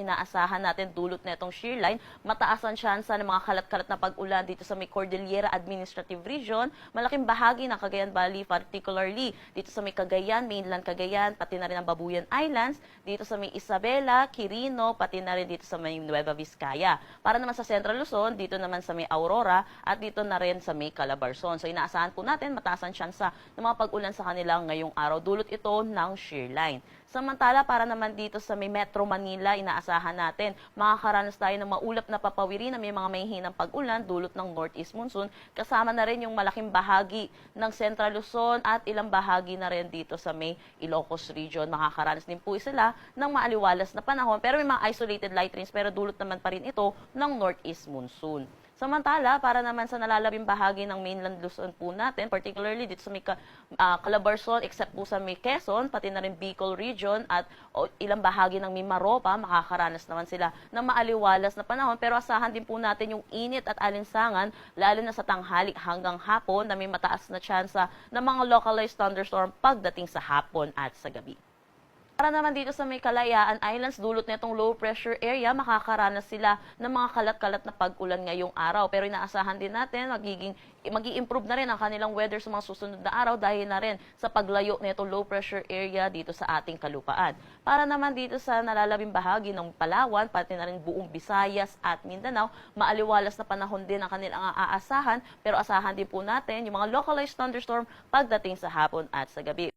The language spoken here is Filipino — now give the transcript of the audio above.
inaasahan natin dulot na itong shear line. Mataas ang tsansa ng mga kalat-kalat na pag-ulan dito sa may Cordillera Administrative Region. Malaking bahagi ng Cagayan Valley, particularly dito sa may Cagayan, mainland Cagayan, pati na rin ang Babuyan Islands, dito sa may Isabela, Quirino, pati na rin dito sa may Nueva Vizcaya. Para naman sa Central Luzon, dito naman sa may Aurora, at dito na rin sa may Calabarzon. So inaasahan po natin mataas ang tsansa ng mga pag-ulan sa kanila ngayong araw. Dulot ito ng shear line. Samantala, para naman dito sa may Metro Manila, inaasahan natin makakaranas tayo ng maulap na papawiri na may mga mahihinang pag-ulan dulot ng northeast monsoon. Kasama na rin yung malaking bahagi ng Central Luzon at ilang bahagi na rin dito sa may Ilocos Region. Makakaranas din po sila ng maaliwalas na panahon pero may mga isolated light rains pero dulot naman pa rin ito ng northeast monsoon. Samantala, para naman sa nalalabing bahagi ng mainland Luzon po natin, particularly dito sa may Calabarzon, except po sa may Quezon, pati na rin Bicol Region at ilang bahagi ng Mimaropa, makakaranas naman sila ng maaliwalas na panahon. Pero asahan din po natin yung init at alinsangan, lalo na sa tanghali hanggang hapon na may mataas na tsansa ng mga localized thunderstorm pagdating sa hapon at sa gabi. Para naman dito sa may Kalayaan Islands, dulot na itong low pressure area, makakaranas sila ng mga kalat-kalat na pag-ulan ngayong araw. Pero inaasahan din natin, mag-i-improve na rin ang kanilang weather sa mga susunod na araw dahil na rin sa paglayo na itong low pressure area dito sa ating kalupaan. Para naman dito sa nalalabing bahagi ng Palawan, pati na rin buong Visayas at Mindanao, maaliwalas na panahon din ang kanilang aasahan. Pero asahan din po natin yung mga localized thunderstorm pagdating sa hapon at sa gabi.